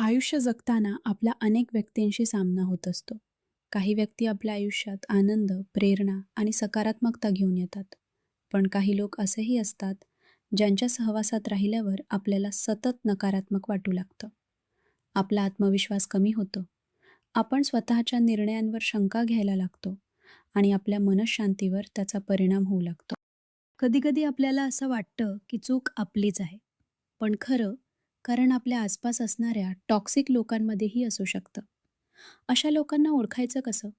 आयुष्य जगताना आपला अनेक व्यक्तींशी सामना होत असतो. काही व्यक्ती आपल्या आयुष्यात आनंद, प्रेरणा आणि सकारात्मकता घेऊन येतात. पण काही लोक असेही असतात, ज्यांच्या सहवासात राहिल्यावर आपल्याला सतत नकारात्मक वाटू लागतं. आपला आत्मविश्वास कमी होतो. आपण स्वतःच्या निर्णयांवर शंका घ्यायला लागतो आणि आपल्या मनःशांतीवर त्याचा परिणाम होऊ लागतो. कधीकधी आपल्याला असं वाटतं की चूक आपलीच आहे. पण खरं कारण आपल्या आसपास असणाऱ्या टॉक्सिक लोकांमध्येही असू शकतं. अशा लोकांना ओळखायचं कसं?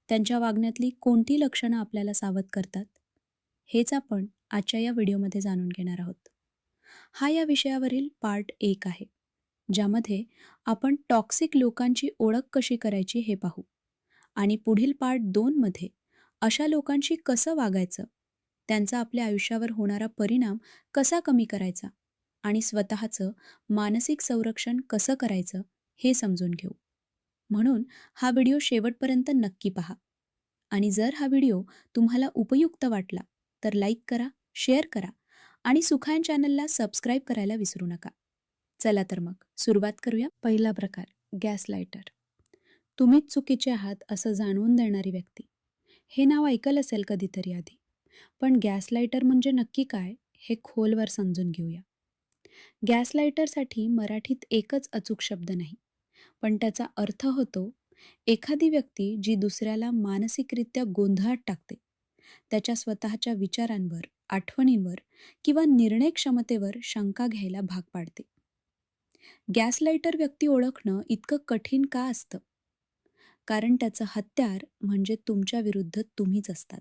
त्यांच्या वागण्यातली कोणती लक्षणं आपल्याला सावध करतात? हेच आपण आजच्या या व्हिडिओमध्ये जाणून घेणार आहोत. हा या विषयावरील पार्ट 1 आहे, ज्यामध्ये आपण टॉक्सिक लोकांची ओळख कशी करायची हे पाहू. आणि पुढील पार्ट 2 मध्ये अशा लोकांशी कसं वागायचं, त्यांचा आपल्या आयुष्यावर होणारा परिणाम कसा कमी करायचा आणि स्वतःचं मानसिक संरक्षण कसं करायचं हे समजून घेऊ. म्हणून हा व्हिडिओ शेवटपर्यंत नक्की पहा. आणि जर हा व्हिडिओ तुम्हाला उपयुक्त वाटला तर लाईक करा, शेअर करा आणि सुखायन चॅनलला सबस्क्राईब करायला विसरू नका. चला तर मग सुरुवात करूया. पहिला प्रकार, गॅसलायटर. तुम्हीच चुकीचे आहात असं जाणवून देणारी व्यक्ती. हे नाव ऐकलं असेल कधीतरी आधी. पण गॅसलायटर म्हणजे नक्की काय हे खोलवर समजून घेऊया. गॅसलायटरसाठी मराठीत एकच अचूक शब्द नाही, पण त्याचा अर्थ होतो एखादी व्यक्ती जी दुसऱ्याला मानसिकरित्या गोंधळात टाकते, त्याच्या स्वतःच्या विचारांवर, आठवणींवर किंवा निर्णय क्षमतेवर शंका घ्यायला भाग पाडते. गॅसलायटर व्यक्ती ओळखणं इतकं कठीण का असतं? कारण त्याचं हत्यार म्हणजे तुमच्या विरुद्ध तुम्हीच असतात.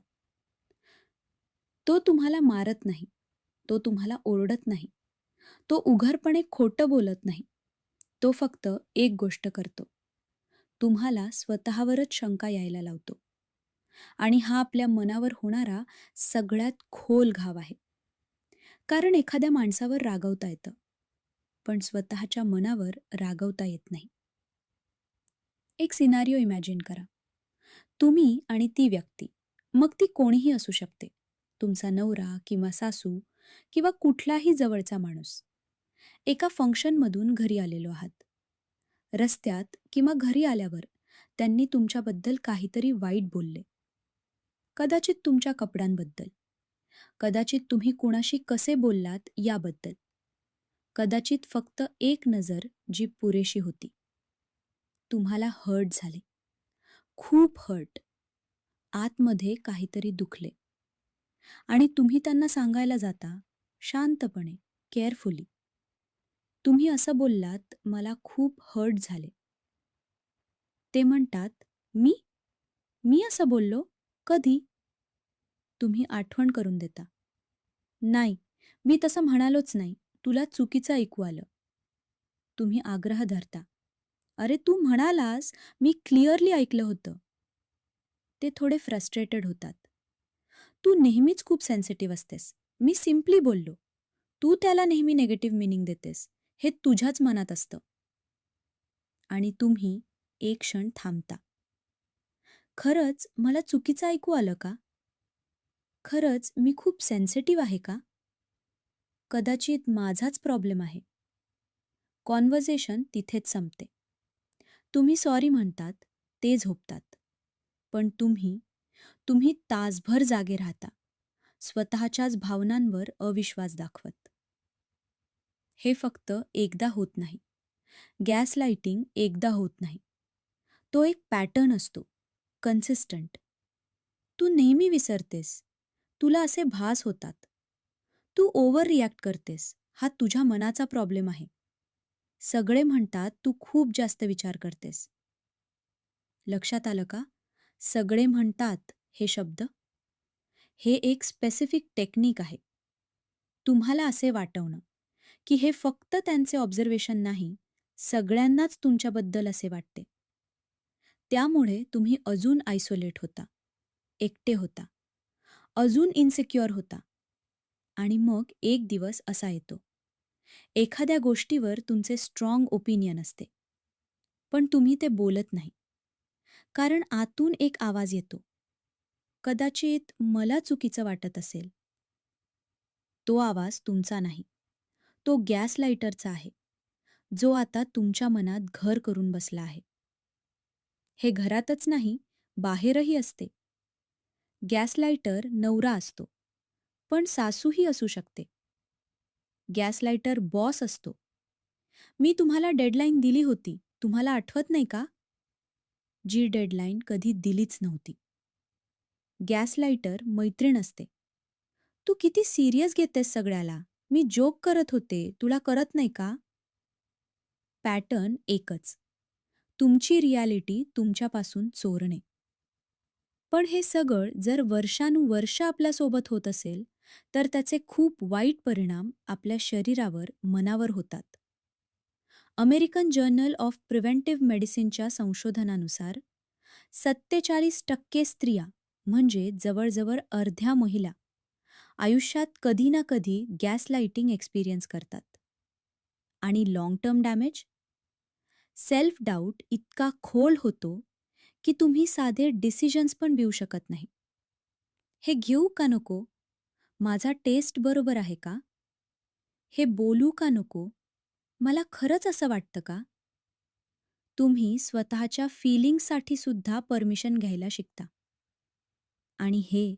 तो तुम्हाला मारत नाही, तो तुम्हाला ओरडत नाही, तो उघडपणे खोटं बोलत नाही. तो फक्त एक गोष्ट करतो, तुम्हाला स्वतःवरच शंका यायला लावतो. आणि हा आपल्या मनावर होणारा सगळ्यात खोल घाव आहे. कारण एखाद्या माणसावर रागवता येतं, पण स्वतःच्या मनावर रागवता येत नाही. एक सिनारिओ इमॅजिन करा. तुम्ही आणि ती व्यक्ती, मग ती कोणीही असू शकते, तुमचा नवरा किंवा सासू किंवा कुठलाही जवळचा माणूस, एका फंक्शनमधून घरी आलेलो आहात. रस्त्यात किंवा घरी आल्यावर त्यांनी तुमच्याबद्दल काहीतरी वाईट बोलले. कदाचित तुमच्या कपड्यांबद्दल, कदाचित तुम्ही कोणाशी कसे बोललात याबद्दल, कदाचित फक्त एक नजर जी पुरेशी होती. तुम्हाला हर्ट झाले, खूप हर्ट, आतमध्ये काहीतरी दुखले आणि तुम्ही त्यांना सांगायला जाता शांतपणे, केअरफुली. तुम्ही असं बोललात, मला खूप हर्ट झाले. ते म्हणतात, मी मी असं बोललो? कधी? तुम्ही आठवण करून देता. नाही, मी तसं म्हणालोच नाही, तुला चुकीचं ऐकू आलं. तुम्ही आग्रह धरता. अरे तू म्हणालास, मी क्लिअरली ऐकलं होतं. ते थोडे फ्रस्ट्रेटेड होतात. तू नेहमीच खूप सेन्सिटिव्ह असतेस. मी सिम्पली बोललो. तू त्याला नेहमी निगेटिव्ह मीनिंग देतेस. हे तुझ्याच मनात असतं. आणि तुम्ही एक क्षण थांबता. खरंच मला चुकीचं ऐकू आलं का? खरंच मी खूप सेन्सिटिव्ह आहे का? कदाचित माझाच प्रॉब्लेम आहे. कॉन्व्हर्सेशन तिथेच संपते. तुम्ही सॉरी म्हणतात, ते झोपतात. पण तुम्ही तुम्ही तासभर जागे राहता, स्वतःच्याच भावनांवर अविश्वास दाखवत. हे फक्त एकदा होत नाही. गॅस लाइटिंग एकदा होत नाही. तो एक पॅटर्न असतो, कन्सिस्टंट. तू नेहमी विसरतेस. तुला असे भास होतात. तू ओव्हर रिॲक्ट करतेस. हा तुझ्या मनाचा प्रॉब्लेम आहे. सगळे म्हणतात तू खूप जास्त विचार करतेस. लक्षात आलं का? सगळे म्हणतात हे शब्द. हे एक स्पेसिफिक टेक्निक आहे. तुम्हाला असे वाटवणं की हे फक्त त्यांचे ऑब्झर्वेशन नाही, सगळ्यांनाच तुमच्याबद्दल असे वाटते. त्यामुळे तुम्ही अजून आयसोलेट होता, एकटे होता, अजून इन्सिक्युअर होता. आणि मग एक दिवस असा येतो, एखाद्या गोष्टीवर तुमचे स्ट्रॉंग ओपिनियन असते, पण तुम्ही ते बोलत नाही. कारण आतून एक आवाज येतो, कदाचित मला चुकीचं वाटत असेल. तो आवाज तुमचा नाही, तो गॅस लाइटरचा आहे. जो आता तुमच्या मनात घर करून बसला आहे. हे घरातच नाही, बाहेरही असते. गॅसलायटर नवरा असतो, पण सासूही असू शकते. गॅसलायटर बॉस असतो. मी तुम्हाला डेडलाईन दिली होती, तुम्हाला आठवत नाही का? जी डेडलाईन कधी दिलीच नव्हती. गॅसलायटर मैत्रीण असते. तू किती सिरियस घेतेस सगळ्याला? मी जोक करत होते, तुला करत नाही का? पॅटर्न एकच. तुमची रियालिटी तुमच्यापासून चोरणे. पण हे सगळं जर वर्षानुवर्ष आपल्यासोबत होत असेल, तर त्याचे खूप वाईट परिणाम आपल्या शरीरावर, मनावर होतात. अमेरिकन जर्नल ऑफ प्रिव्हेंटिव्ह मेडिसिनच्या संशोधनानुसार 47% स्त्रिया म्हणजे जवळजवळ अर्ध्या महिला आयुष्यात कधी ना कधी गॅस लाइटिंग एक्सपिरियन्स करतात. आणि long term damage? Self doubt इतका खोल होतो की तुम्ही साधे डिसिजन्स पण घेऊ शकत नाही. हे घेऊ का नको? माझा टेस्ट बरोबर आहे का? हे बोलू का नको? मला खरंच असं वाटतं का? तुम्ही स्वतःच्या फीलिंग्ससाठी सुद्धा परमिशन घ्यायला शिकता. आणि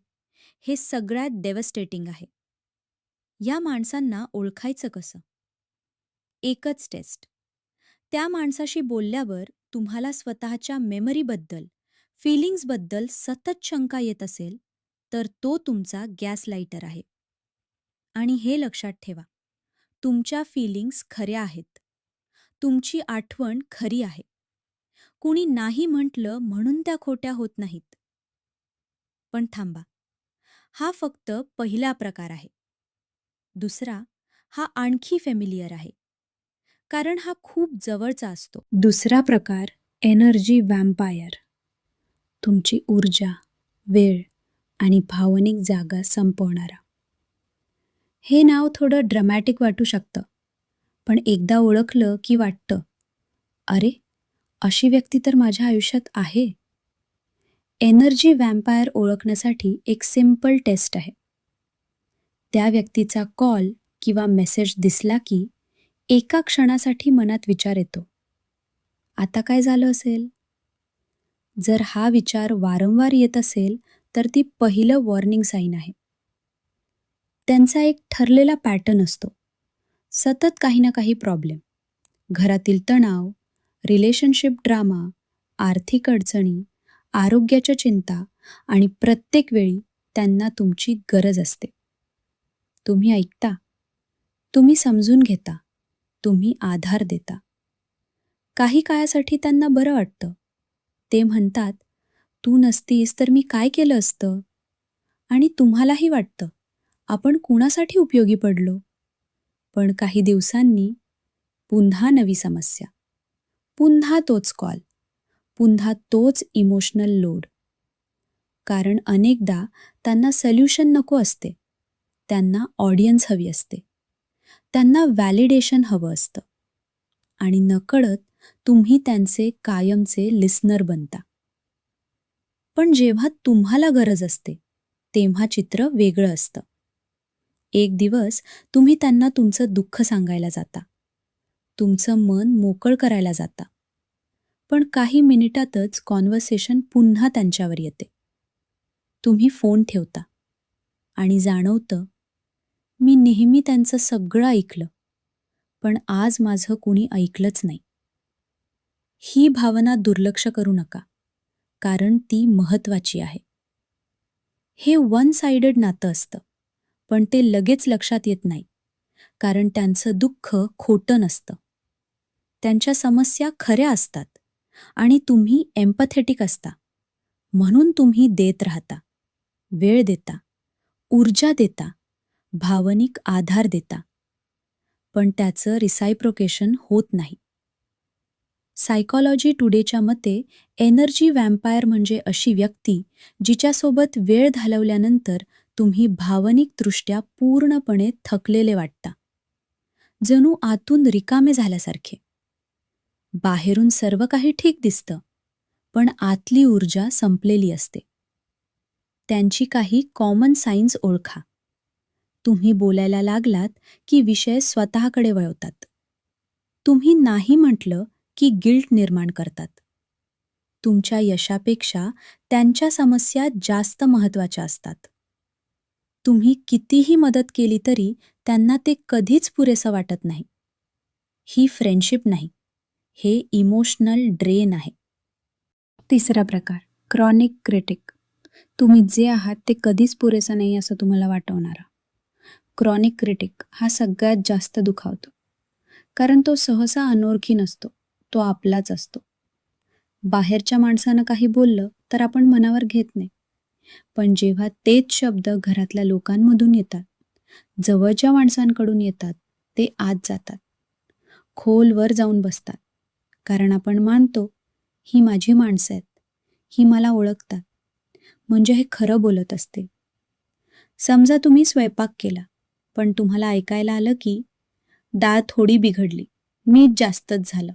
हे सगळ्यात डेव्हस्टेटिंग आहे. या माणसांना ओळखायचं कसं? एकच टेस्ट. त्या माणसाशी बोलल्यावर तुम्हाला स्वतःच्या मेमरीबद्दल, फीलिंग्सबद्दल सतत शंका येत असेल, तर तो तुमचा गॅसलायटर आहे. आणि हे लक्षात ठेवा, तुमच्या फीलिंग्स खऱ्या आहेत. तुमची आठवण खरी आहे. कुणी नाही म्हटलं म्हणून त्या खोट्या होत नाहीत. पण थांबा, हा फक्त पहिला प्रकार आहे. दुसरा, हा आणखी फेमिलियर आहे. कारण हा खूप जवळचा असतो. दुसरा प्रकार, एनर्जी वॅम्पायर. तुमची ऊर्जा, वेळ आणि भावनिक जागा संपवणारा. हे नाव थोडं ड्रामॅटिक वाटू शकतं, पण एकदा ओळखलं की वाटतं, अरे, अशी व्यक्ती तर माझ्या आयुष्यात आहे. एनर्जी वॅम्पायर ओळखण्यासाठी एक सिंपल टेस्ट आहे. त्या व्यक्तीचा कॉल किंवा मेसेज दिसला की एका क्षणासाठी मनात विचार येतो, आता काय झालं असेल? जर हा विचार वारंवार येत असेल, तर ती पहिलं वॉर्निंग साईन आहे. त्यांचा एक ठरलेला पॅटर्न असतो. सतत काही ना काही प्रॉब्लेम, घरातील तणाव, रिलेशनशिप ड्रामा, आर्थिक अडचणी, आरोग्याच्या चिंता आणि प्रत्येक वेळी त्यांना तुमची गरज असते. तुम्ही ऐकता, तुम्ही समजून घेता, तुम्ही आधार देता. काही काळासाठी त्यांना बरं वाटतं. ते म्हणतात, तू नसतीस तर मी काय केलं असतं? आणि तुम्हालाही वाटतं, आपण कुणासाठी उपयोगी पडलो? पण काही दिवसांनी पुन्हा नवी समस्या, पुन्हा तोच कॉल, पुन्हा तोच इमोशनल लोड. कारण अनेकदा त्यांना सोल्युशन नको असते, त्यांना ऑडियन्स हवी असते, त्यांना व्हॅलिडेशन हवं असतं. आणि नकळत तुम्ही त्यांचे कायमचे लिस्नर बनता. पण जेव्हा तुम्हाला गरज असते, तेव्हा चित्र वेगळं असतं. एक दिवस तुम्ही त्यांना तुमचं दुःख सांगायला जाता, तुमचं मन मोकळं करायला जाता. पण काही मिनिटातच कॉन्व्हर्सेशन पुन्हा त्यांच्यावर येते. तुम्ही फोन ठेवता आणि जाणवतं, मी नेहमी त्यांचं सगळं ऐकलं, पण आज माझं कुणी ऐकलंच नाही. ही भावना दुर्लक्ष करू नका, कारण ती महत्त्वाची आहे. हे वन साइडेड नातं असतं, पण ते लगेच लक्षात येत नाही, कारण त्यांचं दुःख खोटं नसतं. त्यांच्या समस्या खऱ्या असतात आणि तुम्ही एम्पॅथेटिक असता. म्हणून तुम्ही देत राहता, वेळ देता, ऊर्जा देता, भावनिक आधार देता. पण त्याचं रिसायप्रोकेशन होत नाही. सायकॉलॉजी टुडेच्या मते एनर्जी वॅम्पायर म्हणजे अशी व्यक्ती जिच्यासोबत वेळ घालवल्यानंतर तुम्ही भावनिकदृष्ट्या पूर्णपणे थकलेले वाटता. जणू आतून रिकामे झाल्यासारखे. बाहेरून सर्व काही ठीक दिसतं, पण आतली ऊर्जा संपलेली असते. त्यांची काही कॉमन साइन्स ओळखा. तुम्ही बोलायला लागलात की विषय स्वतःकडे वळवतात. तुम्ही नाही म्हटलं की गिल्ट निर्माण करतात. तुमच्या यशापेक्षा त्यांच्या समस्या जास्त महत्त्वाच्या असतात. तुम्ही कितीही मदत केली तरी त्यांना ते कधीच पुरेसं वाटत नाही. ही फ्रेंडशिप नाही, हे इमोशनल ड्रेन आहे. तिसरा प्रकार, क्रॉनिक क्रिटिक. तुम्ही जे आहात ते कधीच पुरेसं नाही असं तुम्हाला वाटवणारा. क्रॉनिक क्रिटिक हा सगळ्यात जास्त दुखावतो. कारण तो सहसा अनोळखी नसतो, तो आपलाच असतो. बाहेरच्या माणसानं काही बोललं तर आपण मनावर घेत नाही. पण जेव्हा तेच शब्द घरातल्या लोकांमधून येतात, जवळच्या माणसांकडून येतात, ते आत जातात. खोलवर जाऊन बसतात. कारण आपण मानतो, ही माझी माणसं आहेत, ही मला ओळखतात, म्हणजे हे खरं बोलत असतील. समजा तुम्ही स्वयंपाक केला, पण तुम्हाला ऐकायला आलं की डाळ थोडी बिघडली, मीठ जास्तच झालं.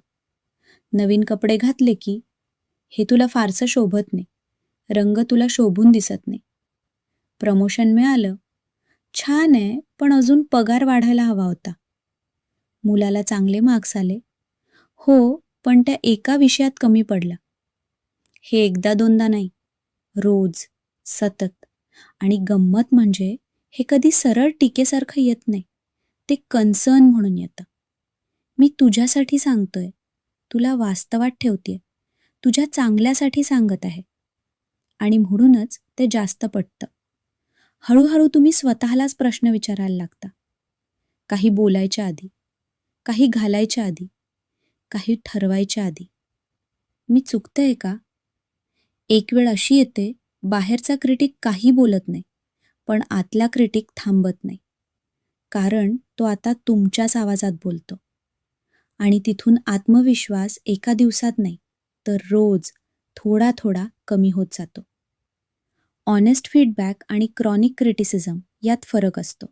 नवीन कपडे घातले की हे तुला फारसं शोभत नाही, रंग तुला शोभून दिसत नाही. प्रमोशन मिळालं, छान आहे, पण अजून पगार वाढायला हवा होता. मुलाला चांगले मार्क्स आले, हो, पण त्या एका विषयात कमी पडला. हे एकदा दोनदा नाही, रोज, सतत. आणि गंमत म्हणजे हे कधी सरळ टीकेसारखं येत नाही, ते कन्सर्न म्हणून येतं. मी तुझ्यासाठी सांगतोय, तुला वास्तवात ठेवतेय, तुझ्या चांगल्यासाठी सांगत आहे. आणि म्हणूनच ते जास्त पटतं. हळूहळू तुम्ही स्वतःलाच प्रश्न विचारायला लागता. काही बोलायच्या आधी, काही घालायच्या आधी, काही ठरवायच्या आधी. मी चुकतेय का? एक वेळ अशी येते, बाहेरचा क्रिटिक काही बोलत नाही, पण आतला क्रिटिक थांबत नाही. कारण तो आता तुमच्याच आवाजात बोलतो. आणि तिथून आत्मविश्वास एका दिवसात नाही, तर रोज थोडा थोडा कमी होत जातो. ऑनेस्ट फीडबॅक आणि क्रॉनिक क्रिटिसिझम यात फरक असतो.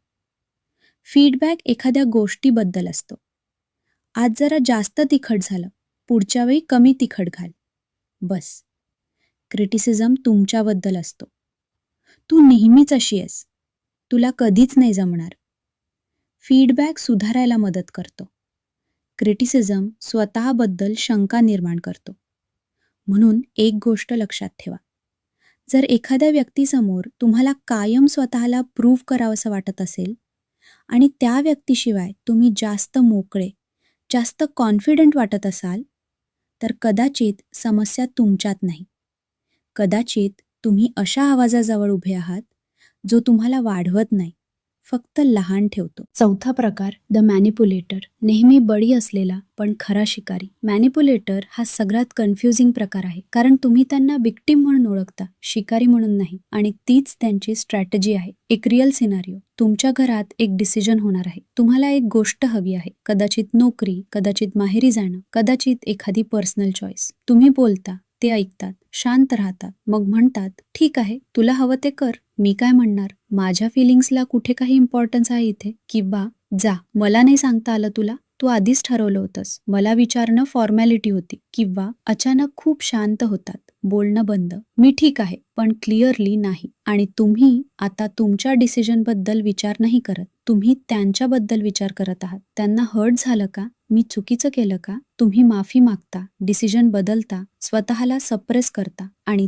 फीडबॅक एखाद्या गोष्टीबद्दल असतो. आज जरा जास्त तिखट झालं, पुढच्या वेळी कमी तिखट घाल. बस. क्रिटिसिझम तुमच्याबद्दल असतो. तू नेहमीच अशी आहेस, तुला कधीच नाही जमणार. फीडबॅक सुधारायला मदत करतो. क्रिटिसिझम स्वतःबद्दल शंका निर्माण करतो. म्हणून एक गोष्ट लक्षात ठेवा. जर एखाद्या व्यक्तीसमोर तुम्हाला कायम स्वतःला प्रूव्ह करावंसं वाटत असेल आणि त्या व्यक्तीशिवाय तुम्ही जास्त मोकळे, जास्त कॉन्फिडंट वाटत असाल, तर कदाचित समस्या तुमच्यात नाही. कदाचित तुम्ही अशा आवाजाजवळ उभे आहात, जो तुम्हाला वाढवत नाही, फक्त लहान ठेवतो. चौथा प्रकार, द मॅनिपुलेटर. नेहमी बळी असलेला पण खरा शिकारी. मॅनिपुलेटर हा सगळ्यात कन्फ्युजिंग प्रकार आहे, कारण तुम्ही त्यांना विक्टिम म्हणून ओळखता, शिकारी म्हणून नाही. आणि तीच त्यांची स्ट्रॅटेजी आहे. एक रिअल सिनारिओ. तुमच्या घरात एक डिसिजन होणार आहे. तुम्हाला एक गोष्ट हवी आहे, कदाचित नोकरी, कदाचित माहेरी जाणं, कदाचित एखादी पर्सनल चॉईस. तुम्ही बोलता, ते ऐकतात, शांत राहतात, मग म्हणतात, ठीक आहे, तुला हवं ते कर, मी काय म्हणणार, माझ्या फिलिंग्सला कुठे काही इम्पॉर्टन्स आहे इथे? किंवा जा, मला नाही सांगता आलं तुला, तू आधीच ठरवलं होतंस, मला विचारणं फॉर्मॅलिटी होती. किंवा अचानक खूप शांत होतात, बोलणं बंद, मी ठीक आहे, पण क्लिअरली नाही. आणि तुम्ही आता तुमच्या डिसिजनबद्दल विचार नाही करत, तुम्ही त्यांच्याबद्दल विचार करत आहात. त्यांना हर्ट झालं का? मी चुकीचं केलं का? तुम्ही माफी मागता, डिसिजन बदलता, स्वतःला सप्रेस करता आणि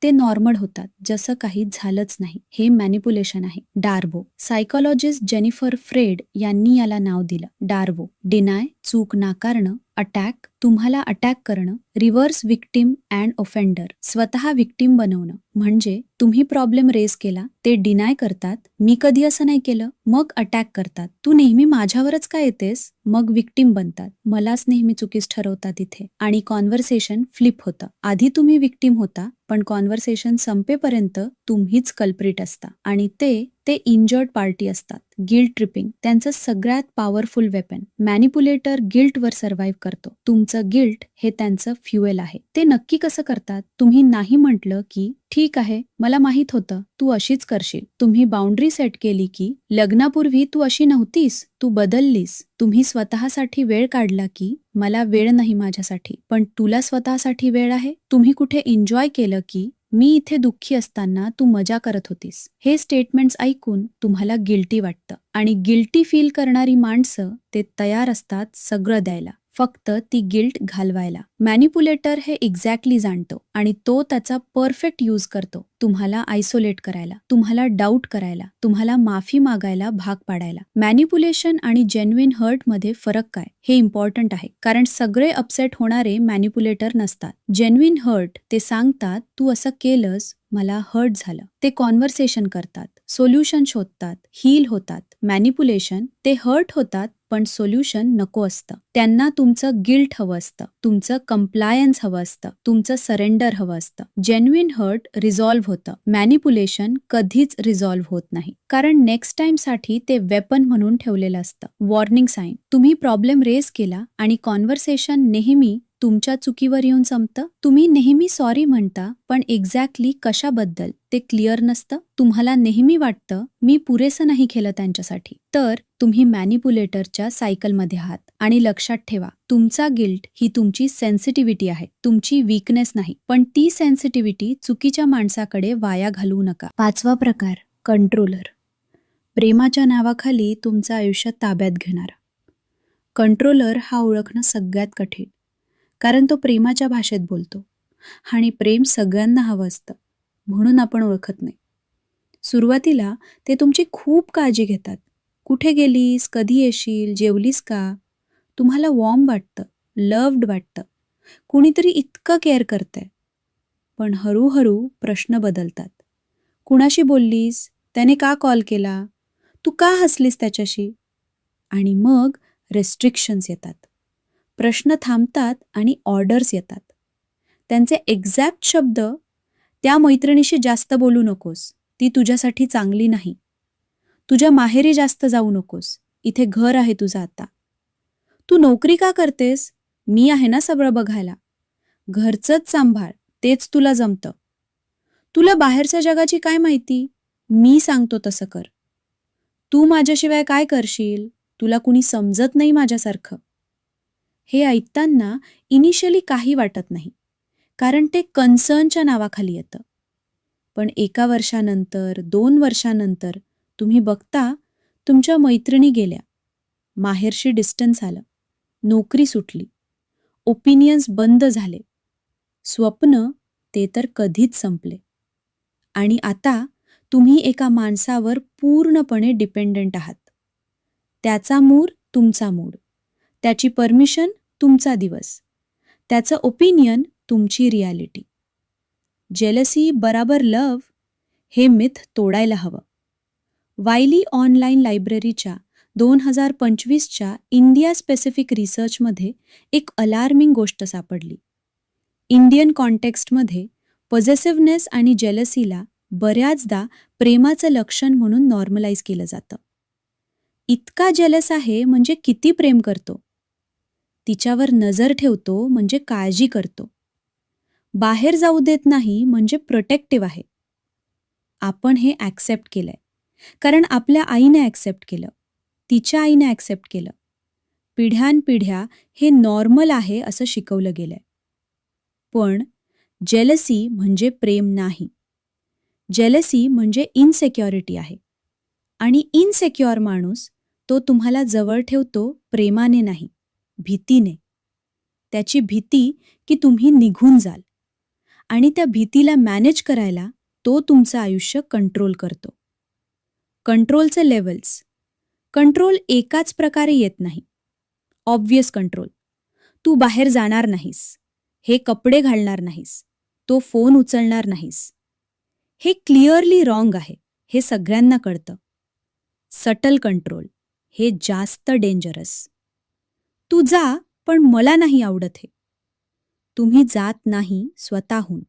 ते नॉर्मल होतात, जसं काही झालंच नाही. हे मॅनिपुलेशन आहे. डार्बो. सायकोलॉजिस्ट जेनिफर फ्रेड यांनी याला नाव दिलं, डार्बो. डिनाय, चूक नाकारणं, अटॅक, तुम्हाला अटॅक करणं, रिव्हर्स विक्टिम अँड ऑफेंडर, स्वतः विक्टिम बनवणं. म्हणजे तुम्ही प्रॉब्लेम रेज केला, ते डिनाय करतात, मी कधी असं नाही केलं, मग अटॅक करतात, तू नेहमी माझ्यावरच का येतेस, मग विक्टिम बनतात, मलाच नेहमी चुकीच ठरवतात इथे. आणि कॉन्व्हर्सेशन फ्लिप होतं. आधी तुम्ही विक्टिम होता, पण कॉन्व्हर्सेशन संपेपर्यंत तुम्हीच कल्प्रिट असता. आणि ते इंजर्ड पार्टी असतात. गिल्ट ट्रिपिंग, त्यांचं सगळ्यात पॉवरफुल वेपन. मॅनिपुलेटर गिल्टवर सर्व्हाइव्ह करतो. तुमचं गिल्ट हे त्यांचं फ्युएल आहे. ते नक्की कसं करतात? तुम्ही नाही म्हटलं की ठीक आहे, मला माहित होतं तू अशीच करशील. तुम्ही बाउंड्री सेट केली की लग्नापूर्वी तू अशी नव्हतीस, तू बदललीस. तुम्ही स्वतःसाठी वेळ काढला की मला वेळ नाही माझ्यासाठी, पण तुला स्वतःसाठी वेळ आहे. तुम्ही कुठे एन्जॉय केलं की मी इथे दुःखी असताना तू मजा करत होतीस. हे स्टेटमेंट्स ऐकून तुम्हाला गिल्टी वाटतं. आणि गिल्टी फील करणारी माणसं ते तयार असतात सगळं द्यायला. फक्त ती गिल्ट घालवायला. मॅनिप्युलेटर हे एक्झॅक्टली जाणतो आणि तो त्याचा परफेक्ट यूज करतो तुम्हाला आयसोलेट करायला, तुम्हाला डाऊट करायला, तुम्हाला माफी मागायला भाग पाडायला. मॅनिप्युलेशन आणि जेन्युइन हर्टमध्ये फरक काय हे इम्पॉर्टंट आहे, कारण सगळे अपसेट होणारे मॅनिप्युलेटर नसतात. जेन्युइन हर्ट ते सांगतात तू असं केलंस, मला हर्ट झालं. ते कॉन्व्हर्सेशन करतात, सोल्युशन शोधतात, हील होतात. मॅनिप्युलेशन ते हर्ट होतात पण सोल्युशन नको असतं. त्यांना तुमचं गिल्ट हवं असतं, तुमचं कंप्लायन्स हवं असतं, तुमचं सरेंडर हवं असतं. जेन्युइन हर्ट रिझॉल्व्ह होतं, मॅनिप्युलेशन कधीच रिझॉल्व्ह होत नाही, कारण नेक्स्ट टाइमसाठी ते वेपन म्हणून ठेवलेलं असतं. Warning sign. तुम्ही प्रॉब्लेम रेज केला आणि कॉन्व्हर्सेशन नेहमी तुमच्या चुकीवर येऊन संपतं. तुम्ही नेहमी सॉरी म्हणता पण एक्झॅक्टली कशाबद्दल ते क्लिअर नसतं. तुम्हाला नेहमी वाटतं मी पुरेसं नाही केलं त्यांच्यासाठी. तर तुम्ही मॅनिप्युलेटरच्या सायकलमध्ये आहात. आणि लक्षात ठेवा, तुमचा गिल्ट ही तुमची सेन्सिटिव्हिटी आहे, तुमची वीकनेस नाही. पण ती सेन्सिटिव्हिटी चुकीच्या माणसाकडे वाया घालवू नका. 5वा प्रकार, कंट्रोलर. प्रेमाच्या नावाखाली तुमचं आयुष्य ताब्यात घेणारा. कंट्रोलर हा ओळखणं सगळ्यात कठीण, कारण तो प्रेमाच्या भाषेत बोलतो आणि प्रेम सगळ्यांना हवं असतं, म्हणून आपण ओळखत नाही. सुरुवातीला ते तुमची खूप काळजी घेतात. कुठे गेलीस, कधी येशील, जेवलीस का? तुम्हाला वॉर्म वाटतं, लव्ड वाटतं, कुणीतरी इतकं केअर करतंय. पण हळूहळू प्रश्न बदलतात. कुणाशी बोललीस? त्याने का कॉल केला? तू का हसलीस त्याच्याशी? आणि मग रेस्ट्रिक्शन्स येतात. प्रश्न थांबतात आणि ऑर्डर्स येतात. त्यांचे एक्झॅक्ट शब्द, त्या मैत्रिणीशी जास्त बोलू नकोस, ती तुझ्यासाठी चांगली नाही. तुझ्या माहेरी जास्त जाऊ नकोस, इथे घर आहे तुझं आता. तू नोकरी का करतेस? मी आहे ना सगळं बघायला. घरचंच सांभाळ, तेच तुला जमतं. तुला बाहेरच्या जगाची काय माहिती? मी सांगतो तसं कर. तू माझ्याशिवाय काय करशील? तुला कुणी समजत नाही माझ्यासारखं. हे ऐकताना इनिशियली काही वाटत नाही, कारण ते कन्सर्नच्या नावाखाली येतं. पण 1 वर्षानंतर, 2 वर्षानंतर तुम्ही बघता तुमच्या मैत्रिणी गेल्या, माहेरशी डिस्टन्स आलं, नोकरी सुटली, ओपिनियन्स बंद झाले, स्वप्न ते तर कधीच संपले. आणि आता तुम्ही एका माणसावर पूर्णपणे डिपेंडंट आहात. त्याचा मूड तुमचा मूड, त्याची परमिशन तुमचा दिवस, त्याचं ओपिनियन तुमची रियालिटी. जेलसी बराबर लव्ह हे मिथ तोडायला हवं. वायली ऑनलाईन लायब्ररीच्या 2025च्या इंडिया स्पेसिफिक रिसर्चमध्ये एक अलार्मिंग गोष्ट सापडली. इंडियन कॉन्टेक्स्टमध्ये पॉझेसिव्हनेस आणि जेलसीला बऱ्याचदा प्रेमाचं लक्षण म्हणून नॉर्मलाइज केलं जातं. इतका जेलस आहे म्हणजे किती प्रेम करतो, तिच्यावर नजर ठेवतो म्हणजे काळजी करतो, बाहेर जाऊ देत नाही म्हणजे प्रोटेक्टिव्ह आहे. आपण हे ॲक्सेप्ट केलंय, कारण आपल्या आईने ॲक्सेप्ट केलं, तिच्या आईने ॲक्सेप्ट केलं. पिढ्यानपिढ्या हे नॉर्मल आहे असं शिकवलं गेलंय. पण जेलसी म्हणजे प्रेम नाही. जेलसी म्हणजे इनसेक्युरिटी आहे. आणि इनसेक्युअर माणूस तो तुम्हाला जवळ ठेवतो प्रेमाने नाही, भीतीने. त्याची भीती की तुम्ही निघून जाल. आणि त्या भीतीला मॅनेज करायला तो तुमचं आयुष्य कंट्रोल करतो. कंट्रोलचे लेवल्स. कंट्रोल एकाच प्रकारे येत नाही. Obvious control. तू बाहेर जाणार नाहीस, हे कपडे घालणार नाहीस, तो फोन उचलणार नाहीस. हे क्लिअरली रॉंग आहे, हे सगळ्यांना कळतं. सटल कंट्रोल हे जास्त डेंजरस. तू जा पण मला नाही आवडत हे. तुम्ही जात नाही स्वतःहून.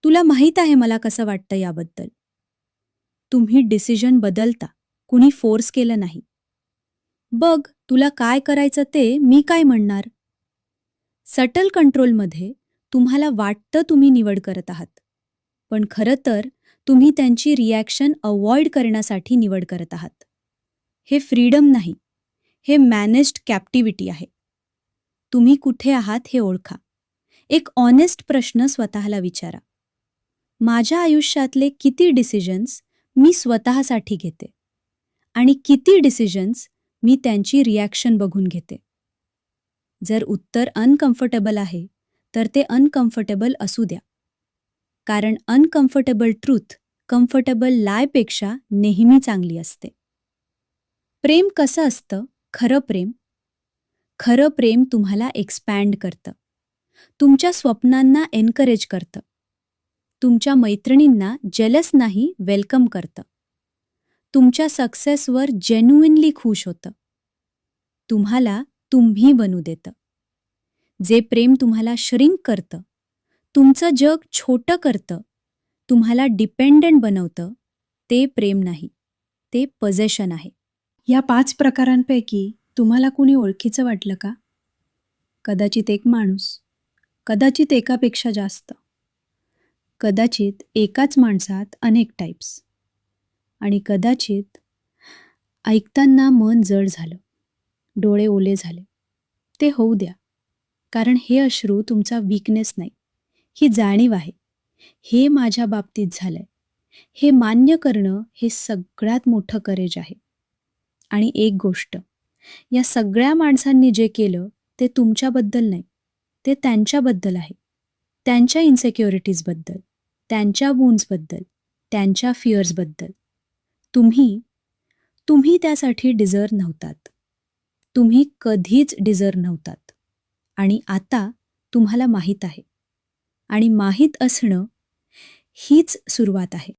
तुला माहीत आहे मला कसं वाटतं याबद्दल. तुम्ही डिसिजन बदलता, कुणी फोर्स केलं नाही. बघ तुला काय करायचं ते मी काय म्हणणार. सटल कंट्रोलमध्ये तुम्हाला वाटतं तुम्ही निवड करत आहात, पण खरं तर तुम्ही त्यांची रिॲक्शन अवॉइड करण्यासाठी निवड करत आहात. हे फ्रीडम नाही, हे मॅनेज्ड कॅप्टिव्हिटी आहे. तुम्ही कुठे आहात हे ओळखा. एक ऑनेस्ट प्रश्न स्वतःला विचारा. माझ्या आयुष्यातले किती डिसिजन्स मी स्वतःसाठी घेते आणि किती डिसिजन्स मी त्यांची रिॲक्शन बघून घेते. जर उत्तर अनकम्फर्टेबल आहे तर ते अनकम्फर्टेबल असू द्या. कारण अनकम्फर्टेबल ट्रूथ कम्फर्टेबल लायपेक्षा नेहमी चांगली असते. प्रेम कसं असतं? खरं प्रेम? खरं प्रेम तुम्हाला एक्सपॅन्ड करतं. तुमच्या स्वप्नांना एनकरेज करतं. तुमच्या मैत्रिणींना जेलस नाही वेलकम करतं. तुमच्या सक्सेसवर जेन्युइनली खुश होतं. तुम्हाला तुम्ही बनू देतं. जे प्रेम तुम्हाला श्रिंक करतं, तुमचं जग छोटं करतं, तुम्हाला डिपेंडंट बनवतं, ते प्रेम नाही, ते पजेशन आहे. या 5 प्रकारांपैकी तुम्हाला कुणी ओळखीचं वाटलं का? कदाचित एक माणूस, कदाचित एकापेक्षा जास्त, कदाचित एकाच माणसात अनेक टाईप्स, आणि कदाचित ऐकताना मन जड झालं, डोळे ओले झाले. ते होऊ द्या, कारण हे अश्रू तुमचा वीकनेस नाही, ही जाणीव आहे. हे माझ्या बाबतीत झालंय, हे मान्य करणं हे सगळ्यात मोठं करेज आहे. आणि एक गोष्ट, या सगळ्या माणसांनी जे केलं ते तुमच्याबद्दल नाही, ते त्यांच्याबद्दल आहे. त्यांच्या इन्सेक्युरिटीजबद्दल, त्यांच्या वून्ड्सबद्दल, त्यांच्या फिअर्सबद्दल. तुम्ही त्यासाठी डिझर्व नव्हतात. तुम्ही कधीच डिझर्व नव्हतात. आणि आता तुम्हाला माहीत आहे. आणि माहीत असणं हीच सुरुवात आहे.